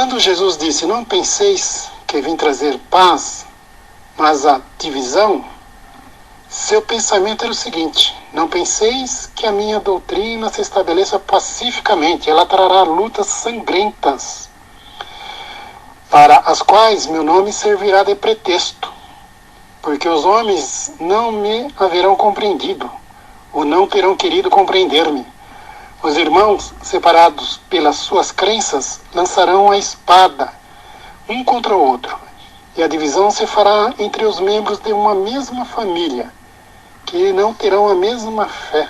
Quando Jesus disse, não penseis que vim trazer paz, mas a divisão, seu pensamento era o seguinte: não penseis que a minha doutrina se estabeleça pacificamente, ela trará lutas sangrentas, para as quais meu nome servirá de pretexto, porque os homens não me haverão compreendido, ou não terão querido compreender-me. Os irmãos, separados pelas suas crenças, lançarão a espada, um contra o outro, e a divisão se fará entre os membros de uma mesma família, que não terão a mesma fé.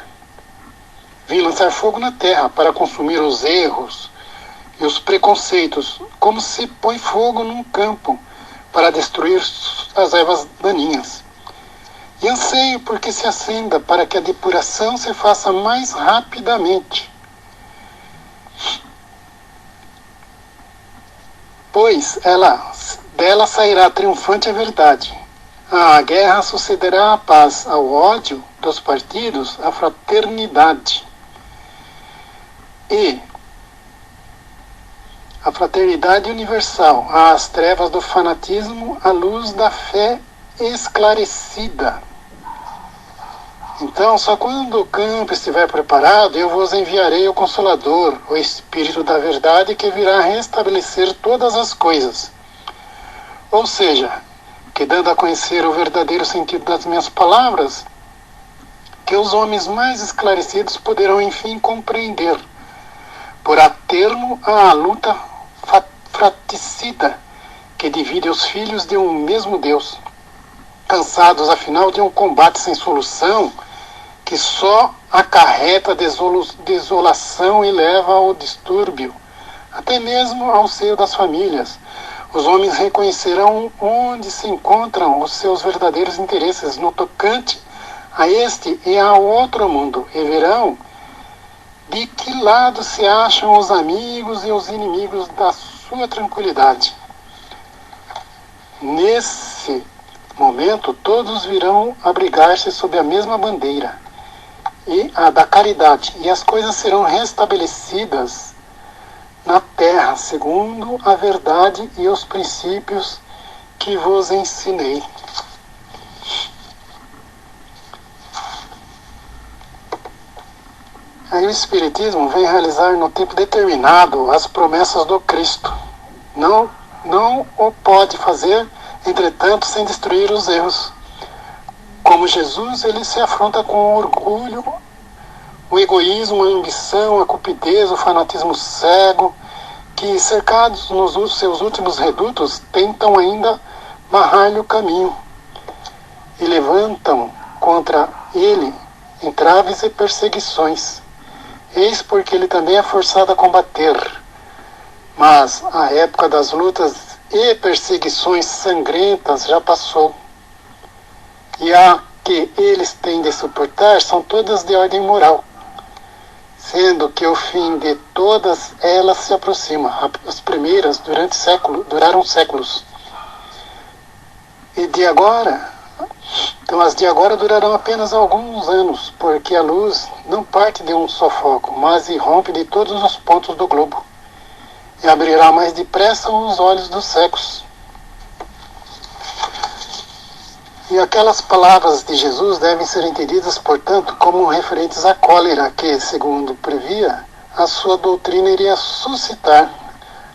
Vim lançar fogo na terra para consumir os erros e os preconceitos, como se põe fogo num campo para destruir as ervas daninhas. E anseio porque se acenda, para que a depuração se faça mais rapidamente. Pois dela sairá triunfante a verdade. À guerra sucederá a paz, ao ódio dos partidos, a fraternidade. E a fraternidade universal, às trevas do fanatismo, a luz da fé esclarecida. Então, só quando o campo estiver preparado, eu vos enviarei o Consolador, o Espírito da Verdade, que virá restabelecer todas as coisas. Ou seja, que dando a conhecer o verdadeiro sentido das minhas palavras, que os homens mais esclarecidos poderão enfim compreender, porá termo à luta fratricida que divide os filhos de um mesmo Deus, cansados afinal de um combate sem solução, que só acarreta desolação e leva ao distúrbio, até mesmo ao seio das famílias. Os homens reconhecerão onde se encontram os seus verdadeiros interesses no tocante a este e ao outro mundo, e verão de que lado se acham os amigos e os inimigos da sua tranquilidade. Nesse momento, todos virão abrigar-se sob a mesma bandeira, e a da caridade, e as coisas serão restabelecidas na terra, segundo a verdade e os princípios que vos ensinei. Aí o Espiritismo vem realizar no tempo determinado as promessas do Cristo. Não o pode fazer, entretanto, sem destruir os erros. Como Jesus, ele se afronta com o orgulho, o egoísmo, a ambição, a cupidez, o fanatismo cego, que, cercados nos seus últimos redutos, tentam ainda barrar-lhe o caminho e levantam contra ele entraves e perseguições. Eis porque ele também é forçado a combater. Mas a época das lutas e perseguições sangrentas já passou. E a que eles têm de suportar são todas de ordem moral, sendo que o fim de todas elas se aproxima. As primeiras duraram séculos. As de agora durarão apenas alguns anos, porque a luz não parte de um só foco, mas irrompe de todos os pontos do globo, e abrirá mais depressa os olhos dos cegos. E aquelas palavras de Jesus devem ser entendidas, portanto, como referentes à cólera que, segundo previa, a sua doutrina iria suscitar,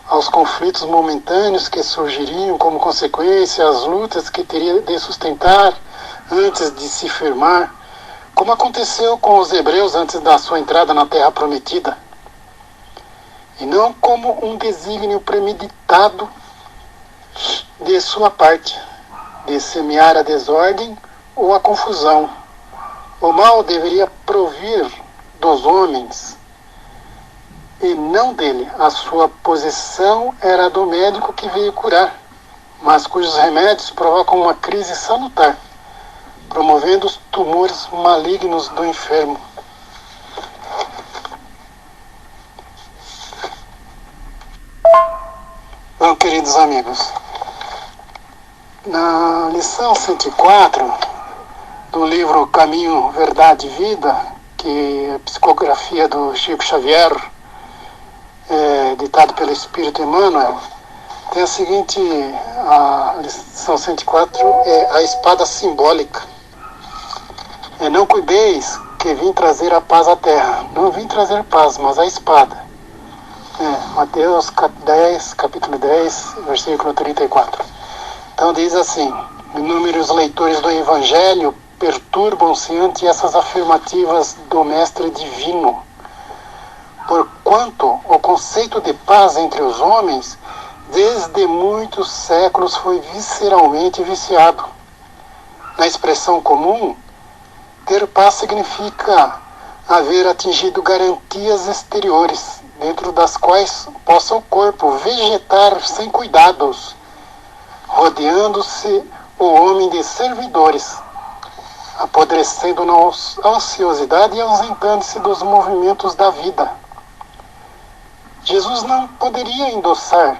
aos conflitos momentâneos que surgiriam como consequência, às lutas que teria de sustentar antes de se firmar, como aconteceu com os hebreus antes da sua entrada na Terra Prometida, e não como um desígnio premeditado de sua parte, de semear a desordem ou a confusão. O mal deveria provir dos homens e não dele. A sua posição era a do médico que veio curar, mas cujos remédios provocam uma crise salutar, promovendo os tumores malignos do enfermo. Bom, queridos amigos, na lição 104 do livro Caminho, Verdade e Vida, que é a psicografia do Chico Xavier, ditado pelo Espírito Emmanuel, tem a seguinte, a lição 104 é a espada simbólica. Não cuideis que vim trazer a paz à terra. Não vim trazer paz, mas a espada. Mateus capítulo 10, versículo 34. Então diz assim: inúmeros leitores do Evangelho perturbam-se ante essas afirmativas do Mestre Divino, porquanto o conceito de paz entre os homens, desde muitos séculos, foi visceralmente viciado. Na expressão comum, ter paz significa haver atingido garantias exteriores, dentro das quais possa o corpo vegetar sem cuidados, rodeando-se o homem de servidores, apodrecendo na ociosidade e ausentando-se dos movimentos da vida. Jesus não poderia endossar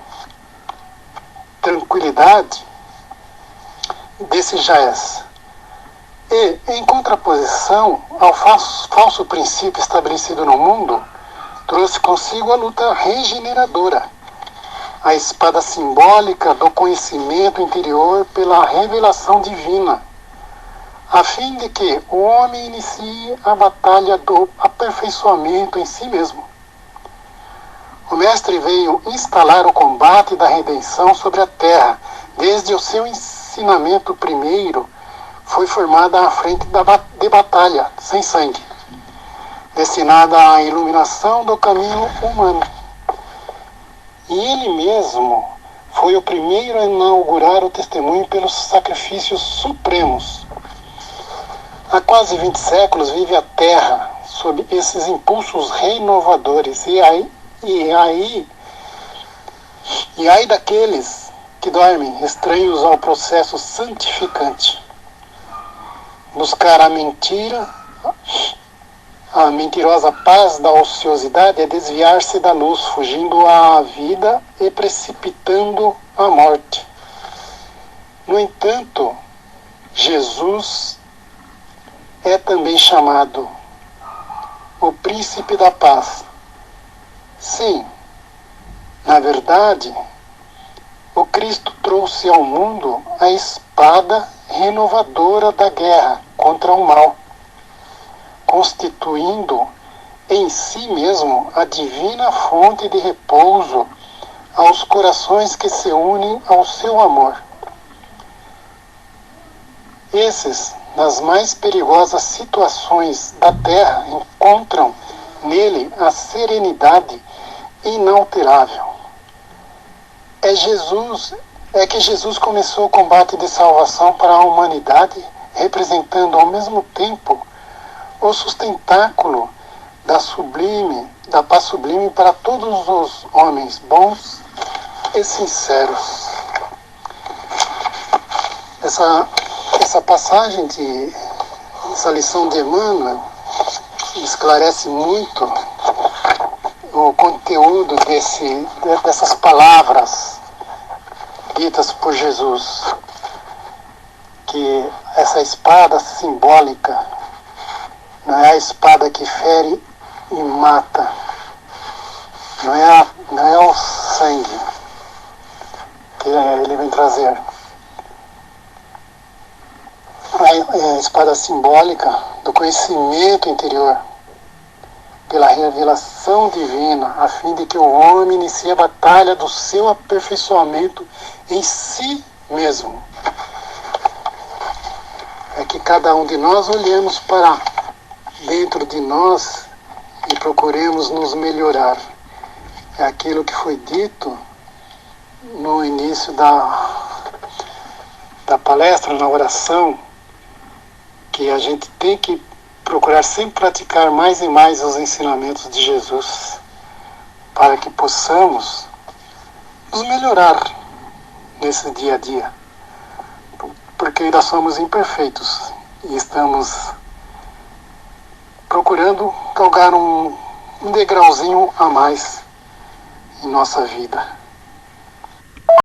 tranquilidade desse jaz. E, em contraposição ao falso princípio estabelecido no mundo, trouxe consigo a luta regeneradora, a espada simbólica do conhecimento interior pela revelação divina, a fim de que o homem inicie a batalha do aperfeiçoamento em si mesmo. O Mestre veio instalar o combate da redenção sobre a terra. Desde o seu ensinamento primeiro, foi formada a frente de batalha, sem sangue, destinada à iluminação do caminho humano. E ele mesmo foi o primeiro a inaugurar o testemunho pelos sacrifícios supremos. Há quase 20 séculos vive a Terra sob esses impulsos renovadores. E aí daqueles que dormem, estranhos ao processo santificante. Buscar a mentira, a mentirosa paz da ociosidade é desviar-se da luz, fugindo à vida e precipitando a morte. No entanto, Jesus é também chamado o príncipe da paz. Sim, na verdade, o Cristo trouxe ao mundo a espada renovadora da guerra contra o mal, constituindo em si mesmo a divina fonte de repouso aos corações que se unem ao seu amor. Esses, nas mais perigosas situações da terra, encontram nele a serenidade inalterável. É que Jesus começou o combate de salvação para a humanidade, representando ao mesmo tempo o sustentáculo da paz sublime para todos os homens bons e sinceros. Essa passagem essa lição de Emmanuel esclarece muito o conteúdo dessas palavras ditas por Jesus, que essa espada simbólica não é a espada que fere e mata, não é o sangue que ele vem trazer. É a espada simbólica do conhecimento interior, pela revelação divina, a fim de que o homem inicie a batalha do seu aperfeiçoamento em si mesmo. É que cada um de nós olhemos para dentro de nós e procuremos nos melhorar. É aquilo que foi dito no início da palestra, na oração, que a gente tem que procurar sempre praticar mais e mais os ensinamentos de Jesus, para que possamos nos melhorar nesse dia a dia, porque ainda somos imperfeitos e estamos procurando galgar um degrauzinho a mais em nossa vida.